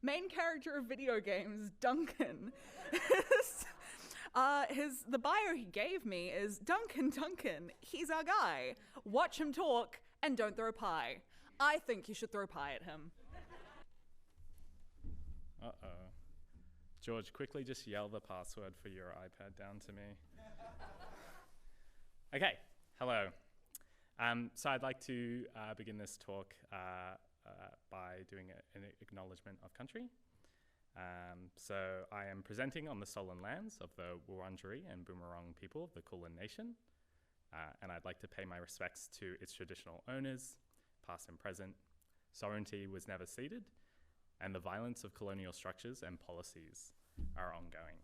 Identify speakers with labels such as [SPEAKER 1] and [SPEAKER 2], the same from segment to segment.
[SPEAKER 1] main character of video games, Duncan. The bio he gave me is Duncan. He's our guy. Watch him talk and don't throw pie. I think you should throw pie at him.
[SPEAKER 2] Uh-oh. George, quickly just yell the password for your iPad down to me. Okay, hello. So I'd like to begin this talk by doing an acknowledgement of country. So I am presenting on the stolen lands of the Wurundjeri and Boonwurrung people of the Kulin Nation, and I'd like to pay my respects to its traditional owners, past and present. Sovereignty was never ceded, and the violence of colonial structures and policies are ongoing.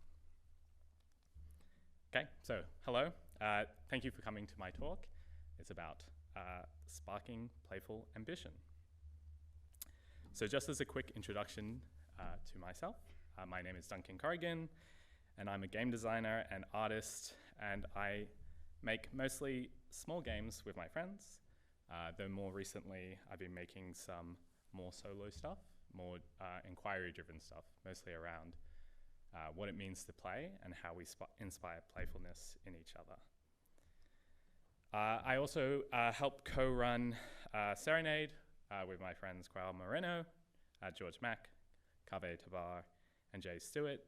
[SPEAKER 2] Okay, so hello. Thank you for coming to my talk. It's about sparking playful ambition. So just as a quick introduction to myself, my name is Duncan Corrigan, and I'm a game designer and artist, and I make mostly small games with my friends, though more recently I've been making some more solo stuff, more inquiry-driven stuff, mostly around what it means to play and how we inspire playfulness in each other. I also help co-run Serenade with my friends Quail Moreno, George Mack, Kaveh Tabar, and Jay Stewart.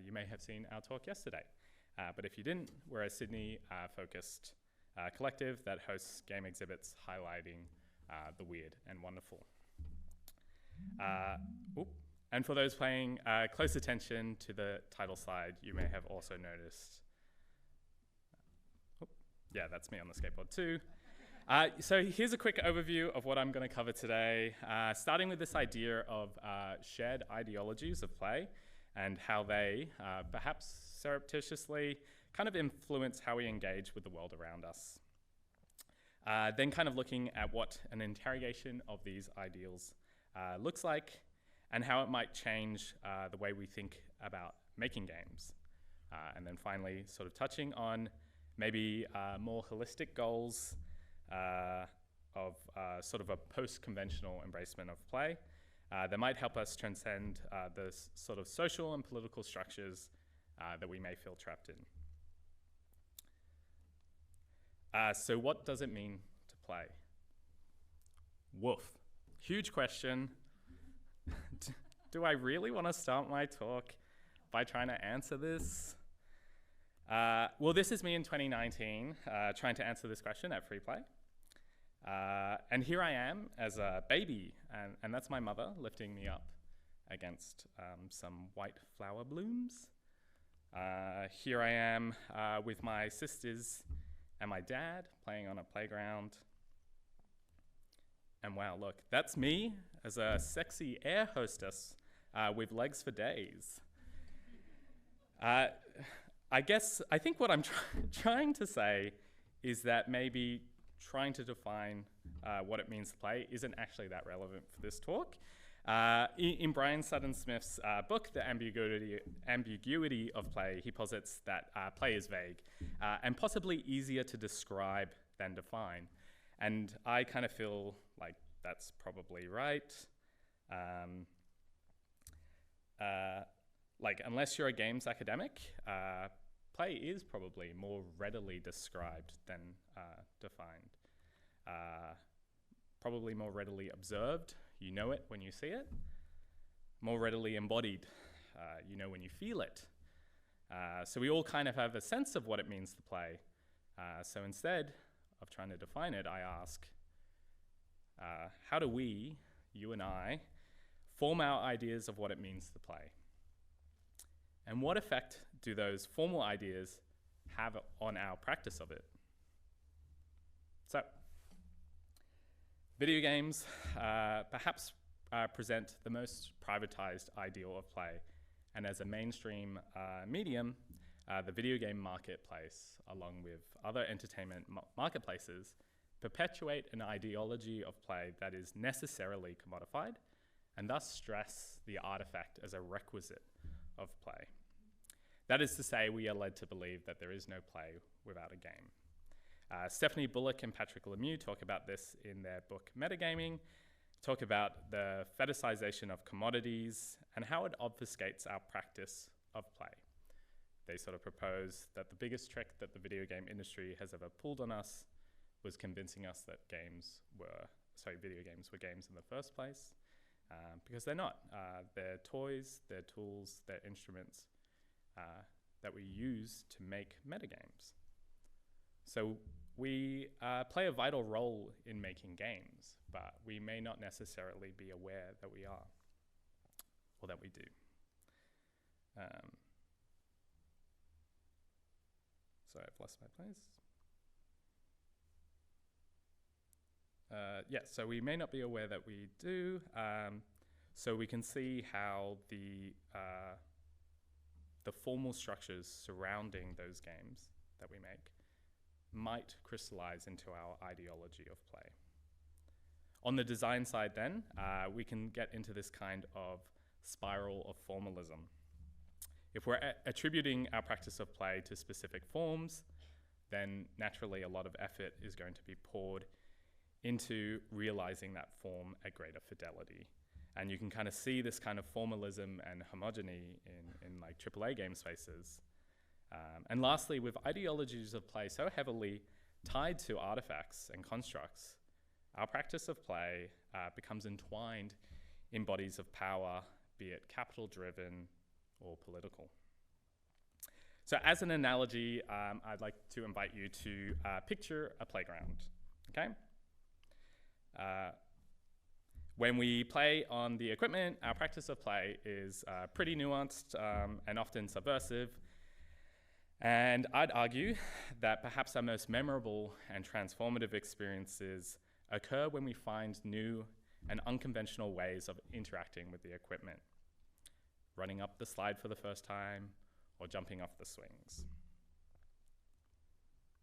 [SPEAKER 2] You may have seen our talk yesterday, but if you didn't, we're a Sydney-focused collective that hosts game exhibits highlighting the weird and wonderful. And for those paying close attention to the title slide, you may have also noticed, yeah, that's me on the skateboard too. So here's a quick overview of what I'm going to cover today, starting with this idea of shared ideologies of play and how they, perhaps surreptitiously, kind of influence how we engage with the world around us. Then kind of looking at what an interrogation of these ideals looks like and how it might change the way we think about making games. And then finally, sort of touching on maybe more holistic goals of sort of a post-conventional embracement of play that might help us transcend the sort of social and political structures that we may feel trapped in. So what does it mean to play? Woof. Huge question. Do I really want to start my talk by trying to answer this? Well, this is me in 2019 trying to answer this question at Freeplay. And here I am as a baby, and that's my mother lifting me up against some white flower blooms. Here I am with my sisters and my dad playing on a playground. And wow, look, that's me as a sexy air hostess with legs for days. I think what I'm trying to say is that maybe trying to define what it means to play isn't actually that relevant for this talk. In Brian Sutton Smith's book, The Ambiguity of Play, he posits that play is vague and possibly easier to describe than define. And I kind of feel like that's probably right. Like, unless you're a games academic, play is probably more readily described than defined. Probably more readily observed. You know it when you see it. More readily embodied. You know when you feel it. So we all kind of have a sense of what it means to play. So instead of trying to define it, I ask, how do we, you and I, form our ideas of what it means to play? And what effect do those formal ideas have on our practice of it? So, video games perhaps present the most privatized ideal of play, and as a mainstream medium, the video game marketplace, along with other entertainment marketplaces, perpetuate an ideology of play that is necessarily commodified, and thus stress the artifact as a requisite of play. That is to say, we are led to believe that there is no play without a game. Stephanie Bullock and Patrick Lemieux talk about this in their book Metagaming, talk about the fetishization of commodities and how it obfuscates our practice of play. They sort of propose that the biggest trick that the video game industry has ever pulled on us was convincing us that video games were games in the first place, because they're not. They're toys, they're tools, they're instruments that we use to make metagames. So we play a vital role in making games, but we may not necessarily be aware that we are, or that we do. So I've lost my place. So we may not be aware that we do. So we can see how the formal structures surrounding those games that we make might crystallize into our ideology of play. On the design side then, we can get into this kind of spiral of formalism. If we're attributing our practice of play to specific forms, then naturally a lot of effort is going to be poured into realizing that form at greater fidelity. And you can kind of see this kind of formalism and homogeny in like AAA game spaces. And lastly, with ideologies of play so heavily tied to artifacts and constructs, our practice of play becomes entwined in bodies of power, be it capital-driven or political. So as an analogy, I'd like to invite you to picture a playground, okay? When we play on the equipment, our practice of play is pretty nuanced and often subversive. And I'd argue that perhaps our most memorable and transformative experiences occur when we find new and unconventional ways of interacting with the equipment, running up the slide for the first time, or jumping off the swings.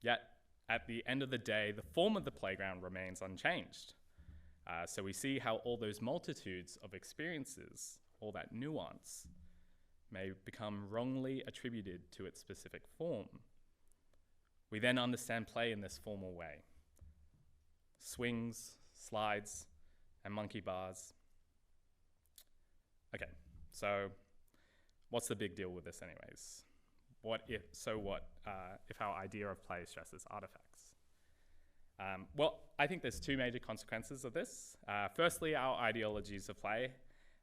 [SPEAKER 2] Yet, at the end of the day, the form of the playground remains unchanged. So we see how all those multitudes of experiences, all that nuance, may become wrongly attributed to its specific form. We then understand play in this formal way. Swings, slides, and monkey bars. Okay, so what's the big deal with this anyways? If our idea of play stresses artifacts? Well, I think there's two major consequences of this. Firstly, our ideologies of play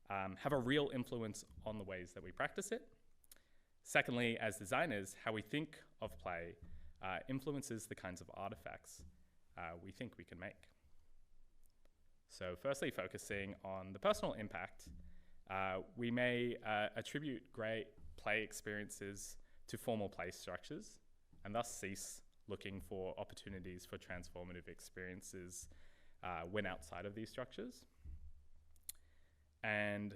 [SPEAKER 2] have a real influence on the ways that we practice it. Secondly, as designers, how we think of play influences the kinds of artifacts we think we can make. So firstly, focusing on the personal impact, we may attribute great play experiences to formal play structures and thus cease looking for opportunities for transformative experiences when outside of these structures. And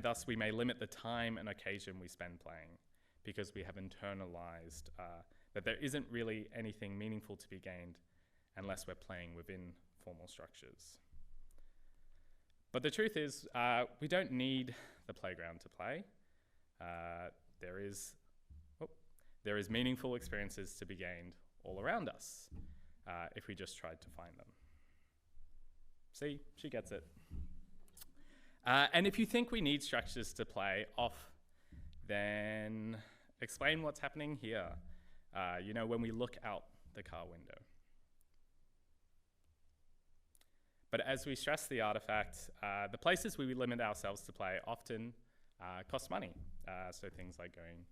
[SPEAKER 2] thus we may limit the time and occasion we spend playing because we have internalized that there isn't really anything meaningful to be gained unless we're playing within formal structures. But the truth is, we don't need the playground to play. There is meaningful experiences to be gained all around us if we just tried to find them. See, she gets it. And if you think we need structures to play off, then explain what's happening here. When we look out the car window. But as we stress the artifact, the places we limit ourselves to play often cost money. So things like going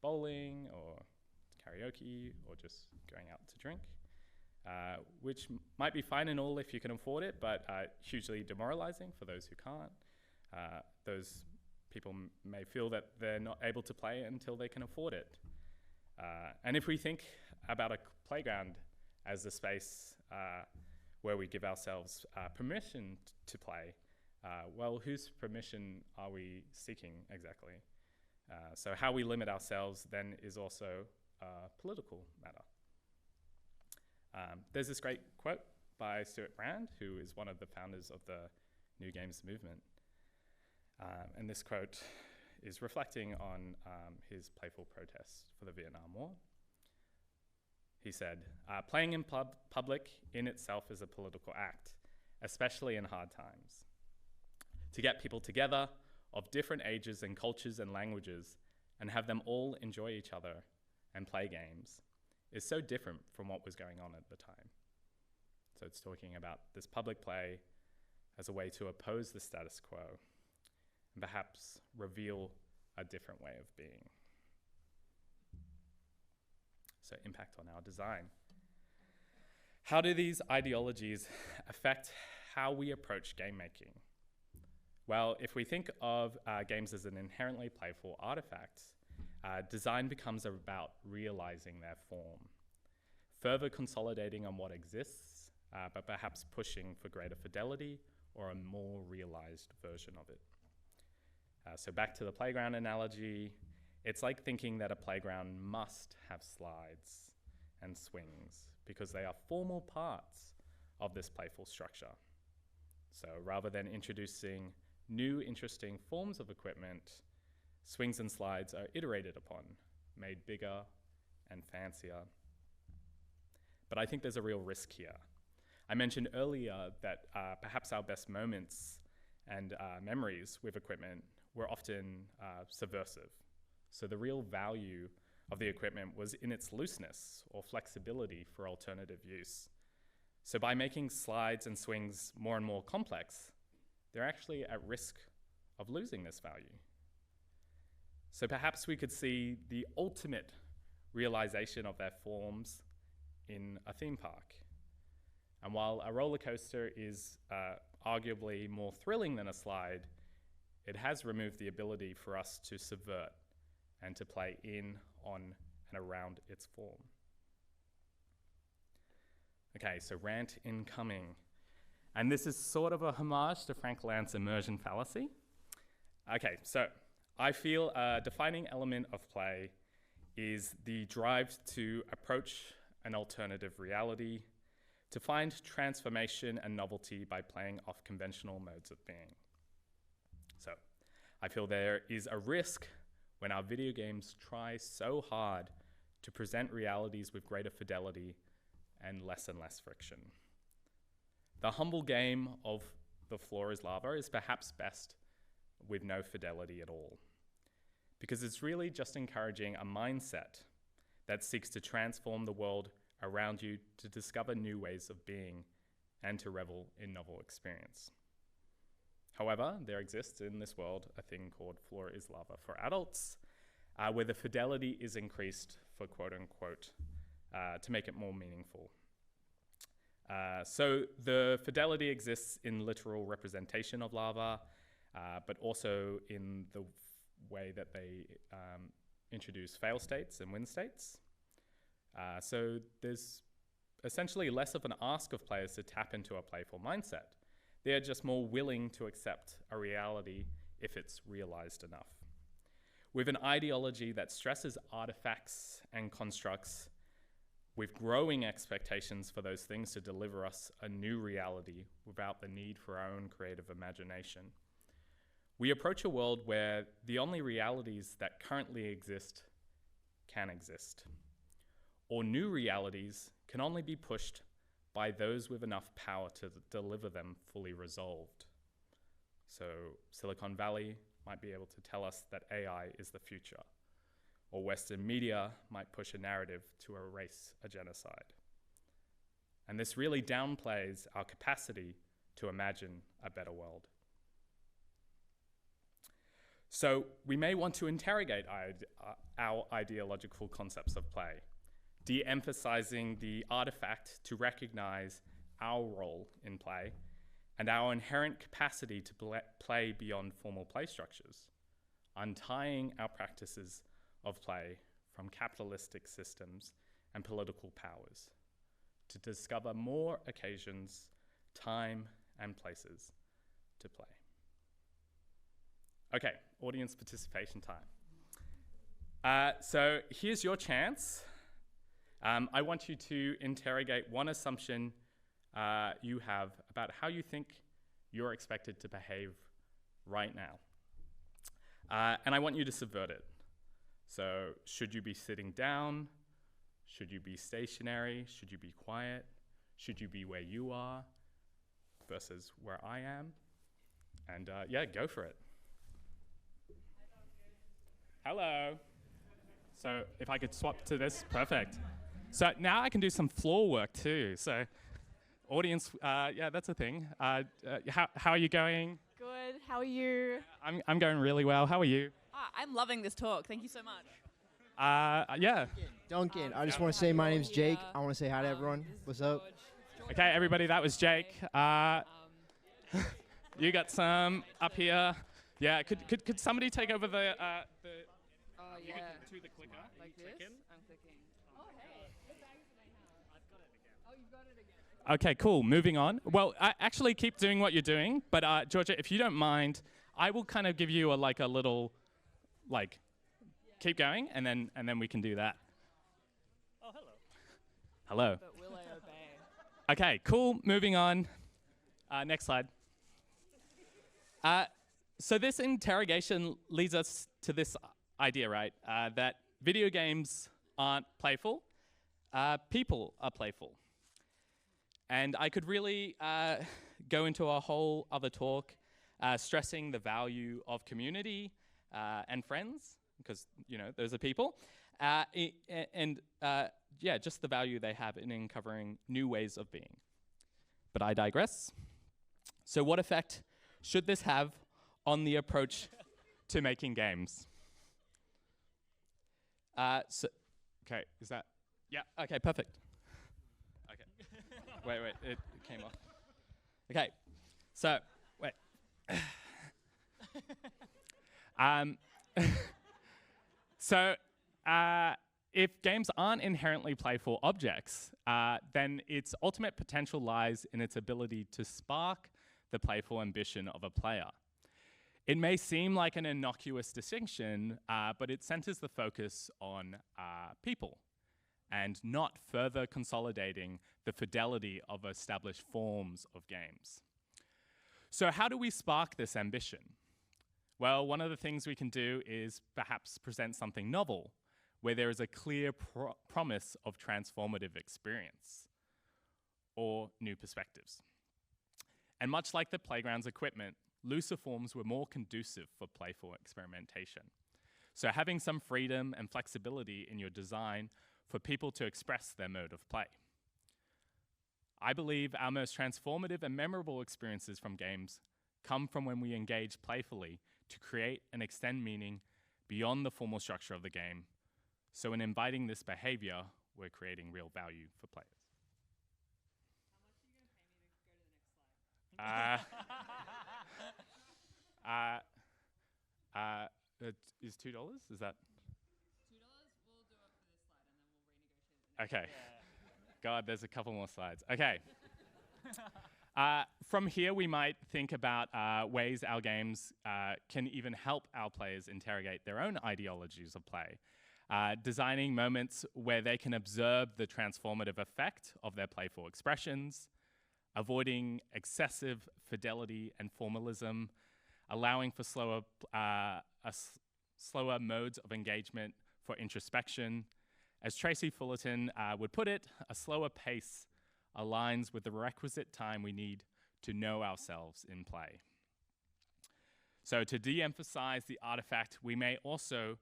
[SPEAKER 2] bowling or karaoke or just going out to drink, which might be fine and all if you can afford it, but hugely demoralizing for those who can't. Those people may feel that they're not able to play until they can afford it. And if we think about a playground as a space where we give ourselves permission to play, well, whose permission are we seeking exactly? So how we limit ourselves then is also a political matter. There's this great quote by Stuart Brand, who is one of the founders of the New Games movement. And this quote is reflecting on his playful protest for the Vietnam War. he said, playing in public in itself is a political act, especially in hard times. To get people together of different ages and cultures and languages and have them all enjoy each other and play games is so different from what was going on at the time. So it's talking about this public play as a way to oppose the status quo and perhaps reveal a different way of being. So impact on our design. How do these ideologies affect how we approach game making? Well, if we think of games as an inherently playful artifact, design becomes about realizing their form, further consolidating on what exists, but perhaps pushing for greater fidelity or a more realized version of it. So back to the playground analogy, it's like thinking that a playground must have slides and swings because they are formal parts of this playful structure. So rather than introducing new interesting forms of equipment, swings and slides are iterated upon, made bigger and fancier. But I think there's a real risk here. I mentioned earlier that perhaps our best moments and memories with equipment were often subversive. So the real value of the equipment was in its looseness or flexibility for alternative use. So by making slides and swings more and more complex, they're actually at risk of losing this value. So perhaps we could see the ultimate realization of their forms in a theme park. And while a roller coaster is arguably more thrilling than a slide, it has removed the ability for us to subvert and to play in, on, and around its form. Okay, so rant incoming. And this is sort of a homage to Frank Lance's immersion fallacy. Okay, so I feel a defining element of play is the drive to approach an alternative reality, to find transformation and novelty by playing off conventional modes of being. So I feel there is a risk when our video games try so hard to present realities with greater fidelity and less friction. The humble game of the floor is lava is perhaps best with no fidelity at all, because it's really just encouraging a mindset that seeks to transform the world around you to discover new ways of being and to revel in novel experience. However, there exists in this world a thing called floor is lava for adults, where the fidelity is increased for quote unquote, to make it more meaningful. So the fidelity exists in literal representation of lava, but also in the way that they introduce fail states and win states. So there's essentially less of an ask of players to tap into a playful mindset. They're just more willing to accept a reality if it's realized enough. With an ideology that stresses artifacts and constructs, with growing expectations for those things to deliver us a new reality without the need for our own creative imagination, we approach a world where the only realities that currently exist can exist, or new realities can only be pushed by those with enough power to deliver them fully resolved. So Silicon Valley might be able to tell us that AI is the future, or Western media might push a narrative to erase a genocide. And this really downplays our capacity to imagine a better world. So we may want to interrogate our ideological concepts of play, de-emphasizing the artifact to recognize our role in play and our inherent capacity to play beyond formal play structures, untying our practices of play from capitalistic systems and political powers to discover more occasions, time, and places to play. Okay, audience participation time. So here's your chance. I want you to interrogate one assumption you have about how you think you're expected to behave right now. And I want you to subvert it. So should you be sitting down? Should you be stationary? Should you be quiet? Should you be where you are versus where I am? And yeah, go for it. Hello. So if I could swap to this, perfect. So now I can do some floor work too. So audience, yeah, that's a thing. How are you going?
[SPEAKER 3] Good. How are you?
[SPEAKER 2] I'm going really well. How are you?
[SPEAKER 3] I'm loving this talk. Thank you so much.
[SPEAKER 2] Yeah.
[SPEAKER 4] Duncan, I just want to say my name's Jake. I want to say hi to everyone. What's up?
[SPEAKER 2] Okay, everybody, that was Jake. You got some up here. Yeah, could somebody take over the you could do the clicker.
[SPEAKER 3] Like this? I'm clicking. Oh, hey. Oh, you've got it again.
[SPEAKER 2] Okay, cool. Moving on. Well, actually keep doing what you're doing, but Georgia, if you don't mind, I will kind of give you a little, keep going, and then we can do that.
[SPEAKER 5] Oh, hello.
[SPEAKER 2] Hello.
[SPEAKER 3] But will I obey?
[SPEAKER 2] Okay, cool. Moving on. Next slide. So this interrogation leads us to this idea, right? That video games aren't playful. People are playful. And I could really go into a whole other talk stressing the value of community and friends, because, those are people. And yeah, just the value they have in uncovering new ways of being. But I digress. So what effect should this have on the approach to making games? Okay, is that? Yeah, okay, perfect. Okay. wait, it came off. Okay, so, wait. So, if games aren't inherently playful objects, then its ultimate potential lies in its ability to spark the playful ambition of a player. It may seem like an innocuous distinction, but it centers the focus on people and not further consolidating the fidelity of established forms of games. So how do we spark this ambition? Well, one of the things we can do is perhaps present something novel, where there is a clear promise of transformative experience or new perspectives. And much like the playground's equipment, looser forms were more conducive for playful experimentation. So having some freedom and flexibility in your design for people to express their mode of play. I believe our most transformative and memorable experiences from games come from when we engage playfully to create and extend meaning beyond the formal structure of the game. So in inviting this behavior, we're creating real value for players. It is $2? Is that? $2.
[SPEAKER 3] We'll do it for this slide, and then we'll renegotiate.
[SPEAKER 2] Okay. God, there's a couple more slides. Okay. From here, we might think about ways our games can even help our players interrogate their own ideologies of play, designing moments where they can observe the transformative effect of their playful expressions, avoiding excessive fidelity and formalism, allowing for slower modes of engagement for introspection. As Tracy Fullerton would put it, a slower pace aligns with the requisite time we need to know ourselves in play. So to de-emphasize the artifact, we may also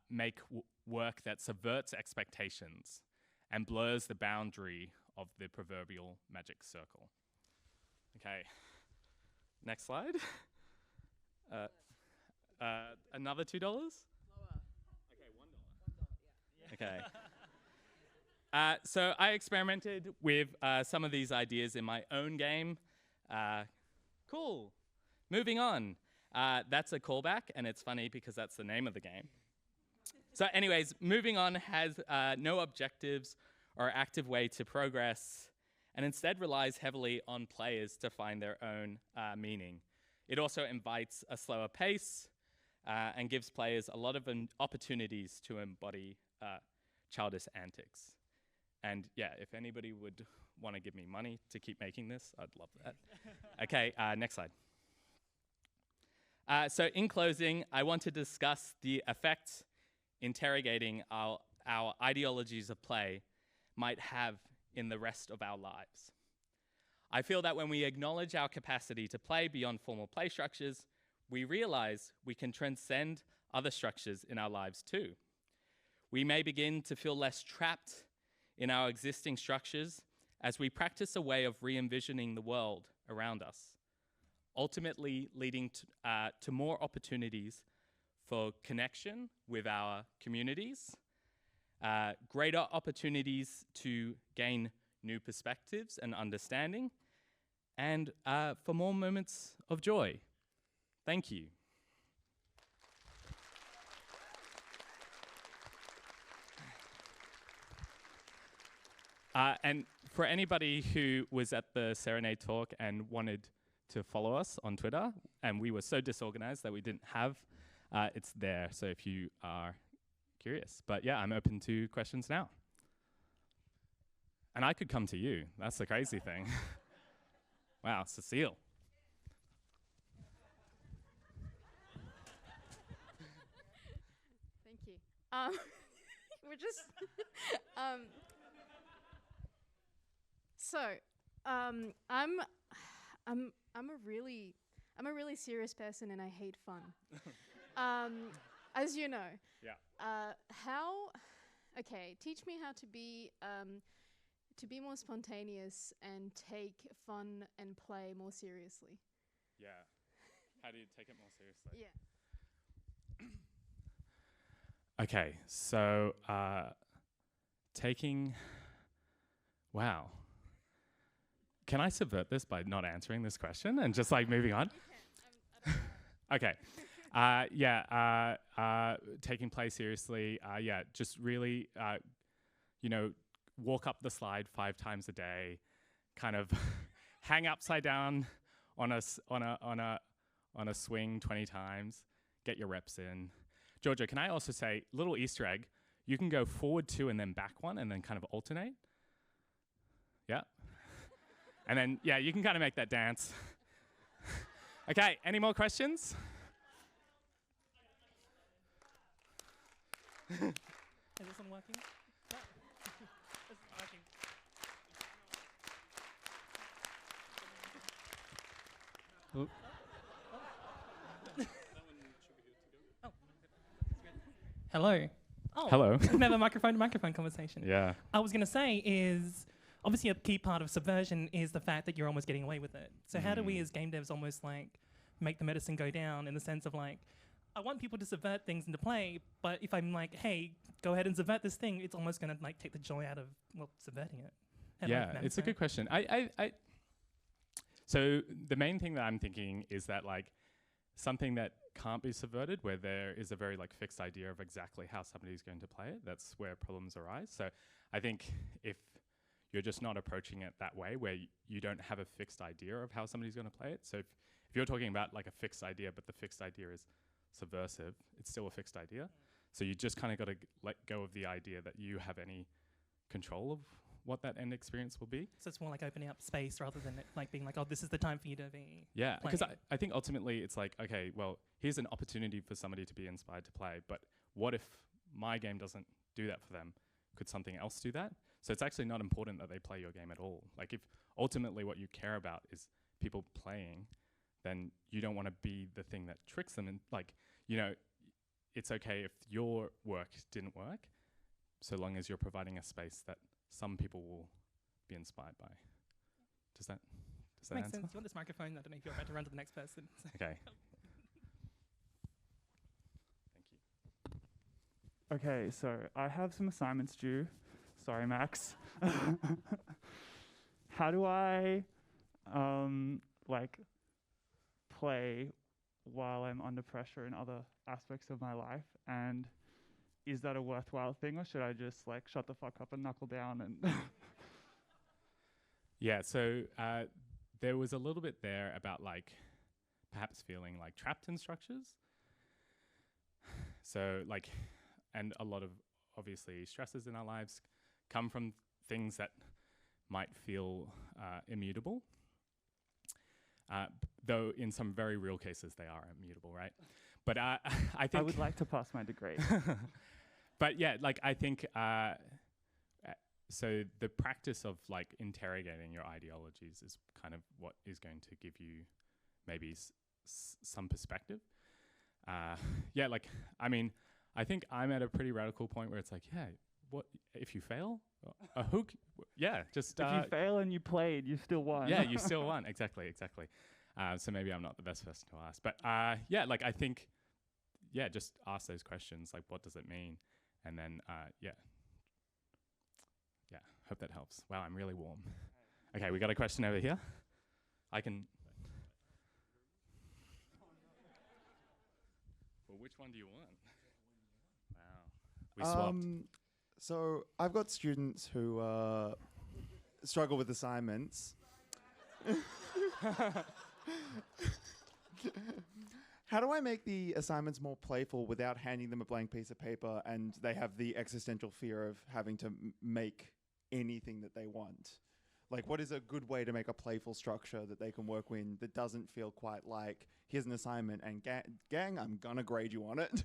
[SPEAKER 2] make work that subverts expectations and blurs the boundary of the proverbial magic circle. Okay, next slide. Another $2?
[SPEAKER 3] Lower.
[SPEAKER 2] Okay, $1.
[SPEAKER 3] $1, yeah.
[SPEAKER 2] Okay. So I experimented with some of these ideas in my own game. Cool. Moving on. That's a callback, and it's funny because that's the name of the game. So anyways, moving on has no objectives or active way to progress, and instead relies heavily on players to find their own meaning. It also invites a slower pace and gives players a lot of opportunities to embody childish antics. And yeah, if anybody would want to give me money to keep making this, I'd love that. Okay, next slide. So in closing, I want to discuss the effects interrogating our our ideologies of play might have in the rest of our lives. I feel that when we acknowledge our capacity to play beyond formal play structures, we realize we can transcend other structures in our lives too. We may begin to feel less trapped in our existing structures as we practice a way of re-envisioning the world around us, ultimately leading to more opportunities for connection with our communities, greater opportunities to gain new perspectives and understanding, and for more moments of joy. Thank you. And for anybody who was at the Serenade talk and wanted to follow us on Twitter, and we were so disorganized that we didn't have, it's there, so if you are curious. But yeah, I'm open to questions now. And I could come to you. That's the crazy thing. Wow, Cecile.
[SPEAKER 6] Thank you. We're just I'm a really serious person and I hate fun. As you know.
[SPEAKER 2] Yeah.
[SPEAKER 6] Teach me how to be more spontaneous and take fun and play more seriously.
[SPEAKER 2] Yeah. How do you take it more seriously?
[SPEAKER 6] Yeah.
[SPEAKER 2] Okay, so wow. Can I subvert this by not answering this question and just like moving on? Okay. Taking play seriously. Just really, walk up the slide 5 times a day, kind of hang upside down on a swing 20 times, get your reps in. Georgia, can I also say, little Easter egg, you can go forward 2 and then back 1 and then kind of alternate. Yeah. And then, you can kind of make that dance. Okay, any more questions?
[SPEAKER 5] Is this one working? No. It's working.
[SPEAKER 2] Oh.
[SPEAKER 5] Hello. Oh,
[SPEAKER 2] Hello.
[SPEAKER 5] we have a microphone-to-microphone conversation.
[SPEAKER 2] Yeah.
[SPEAKER 5] I was going to say is, obviously a key part of subversion is the fact that you're almost getting away with it. So how do we as game devs almost like make the medicine go down in the sense of like, I want people to subvert things into play, but if I'm like, hey, go ahead and subvert this thing, it's almost going to like take the joy out of, subverting it.
[SPEAKER 2] Yeah, it's a good question. So the main thing that I'm thinking is that like something that can't be subverted, where there is a very like fixed idea of exactly how somebody's going to play it, that's where problems arise. So I think if you're just not approaching it that way, where you don't have a fixed idea of how somebody's going to play it. So if you're talking about like a fixed idea, but the fixed idea is subversive, it's still a fixed idea. So you just kind of got to let go of the idea that you have any control of what that end experience will be.
[SPEAKER 5] So it's more like opening up space rather than it like being like, oh, this is the time for you to be
[SPEAKER 2] Yeah,
[SPEAKER 5] playing.
[SPEAKER 2] because I think ultimately it's like, okay, well, here's an opportunity for somebody to be inspired to play, but what if my game doesn't do that for them? Could something else do that? So it's actually not important that they play your game at all. Like if ultimately what you care about is people playing, then you don't want to be the thing that tricks them. And like, it's okay if your work didn't work, so long as you're providing a space that some people will be inspired by. Does that
[SPEAKER 5] Makes
[SPEAKER 2] answer?
[SPEAKER 5] sense. You want this microphone? I don't know if you're about to run to the next person.
[SPEAKER 2] Okay. Thank you.
[SPEAKER 7] Okay, so I have some assignments due. Sorry, Max. How do I, play while I'm under pressure in other aspects of my life? And is that a worthwhile thing, or should I just shut the fuck up and knuckle down and?
[SPEAKER 2] Yeah, so there was a little bit there about perhaps feeling trapped in structures. So and a lot of obviously stresses in our lives come from things that might feel immutable. Though in some very real cases they are immutable, right? But I think
[SPEAKER 7] I would like to pass my degree.
[SPEAKER 2] but yeah, like I think so the practice of like interrogating your ideologies is kind of what is going to give you maybe some perspective. Yeah, like I mean, I think I'm at a pretty radical point where it's like, yeah, what if you fail? A hook? Yeah, just
[SPEAKER 7] If you fail and you played, you still won.
[SPEAKER 2] yeah, you still won. Exactly. So maybe I'm not the best person to ask, but yeah, like I think, yeah, just ask those questions. Like, what does it mean? And then yeah. Hope that helps. Wow, I'm really warm. Okay, we got a question over here. I can. Well, which one do you want? Wow, we swapped.
[SPEAKER 8] So I've got students who struggle with assignments. How do I make the assignments more playful without handing them a blank piece of paper and they have the existential fear of having to make anything that they want? Like, what is a good way to make a playful structure that they can work with that doesn't feel quite like, here's an assignment and gang, I'm gonna grade you on it?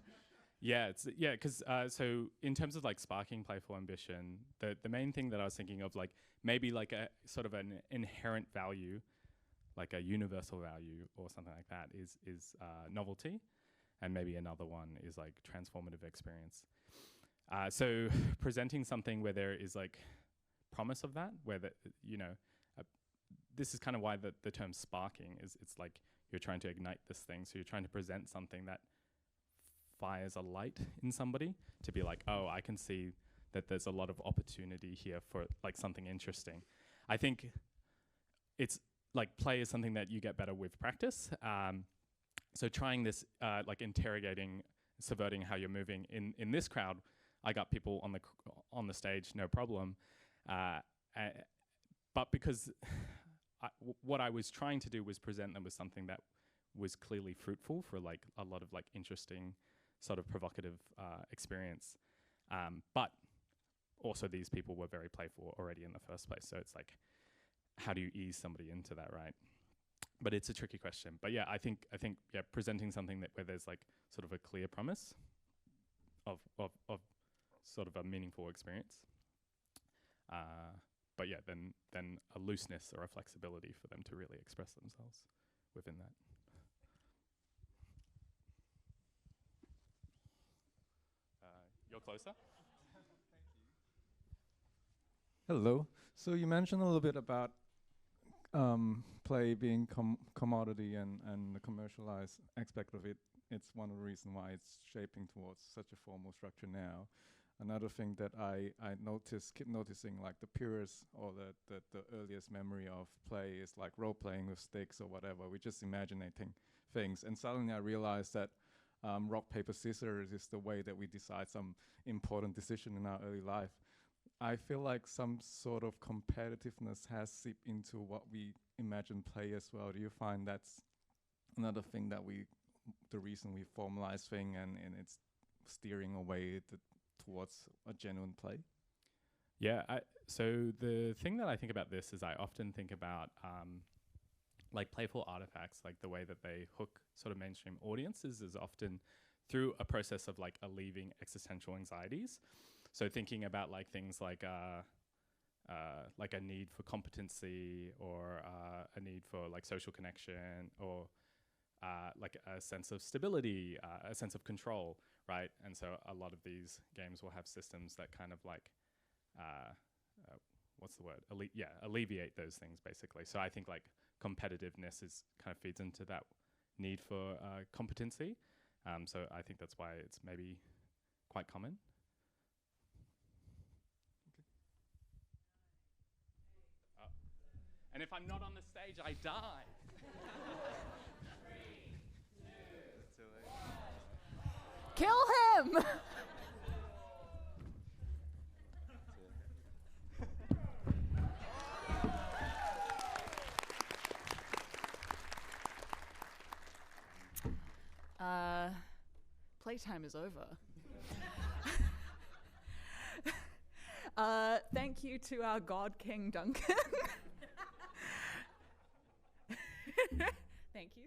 [SPEAKER 2] Yeah, because so in terms of like sparking playful ambition, the main thing that I was thinking of, like maybe like a sort of an inherent value, like a universal value or something like that, is novelty, and maybe another one is like transformative experience. So presenting something where there is like promise of that, where this is kind of why the term sparking is. It's like you're trying to ignite this thing, so you're trying to present something that fires a light in somebody to be like, oh, I can see that there's a lot of opportunity here for like something interesting. I think it's like play is something that you get better with practice. So trying this, like interrogating, subverting how you're moving in this crowd, I got people on the stage, no problem. But because what I was trying to do was present them with something that was clearly fruitful for like a lot of like interesting, sort of provocative experience. But also these people were very playful already in the first place. So it's like, how do you ease somebody into that, right? But it's a tricky question. But yeah, I think yeah, presenting something that where there's like sort of a clear promise of sort of a meaningful experience. But yeah, then a looseness or a flexibility for them to really express themselves within that. You're closer.
[SPEAKER 9] Hello. So you mentioned a little bit about play being commodity and the commercialized aspect of it. It's one of the reasons why it's shaping towards such a formal structure now. Another thing that I keep noticing, like the purest or the earliest memory of play is like role playing with sticks or whatever. We're just imagining things, and suddenly I realized that rock, paper, scissors is the way that we decide some important decision in our early life. I feel like some sort of competitiveness has seeped into what we imagine play as well. Do you find that's another thing that the reason we formalize thing and it's steering away towards a genuine play?
[SPEAKER 2] Yeah, so the thing that I think about this is I often think about like playful artifacts, like the way that they hook sort of mainstream audiences is often through a process of like alleviating existential anxieties. So thinking about like things like a need for competency or a need for like social connection or like a sense of stability, a sense of control, right? And so a lot of these games will have systems that kind of like, what's the word? Alleviate those things basically. So I think like competitiveness is kind of feeds into that need for competency. So I think that's why it's maybe quite common. And if I'm not on the stage, I die.
[SPEAKER 1] 3, 2, 1. Kill him! Playtime is over. Thank you to our God King Duncan. Thank you.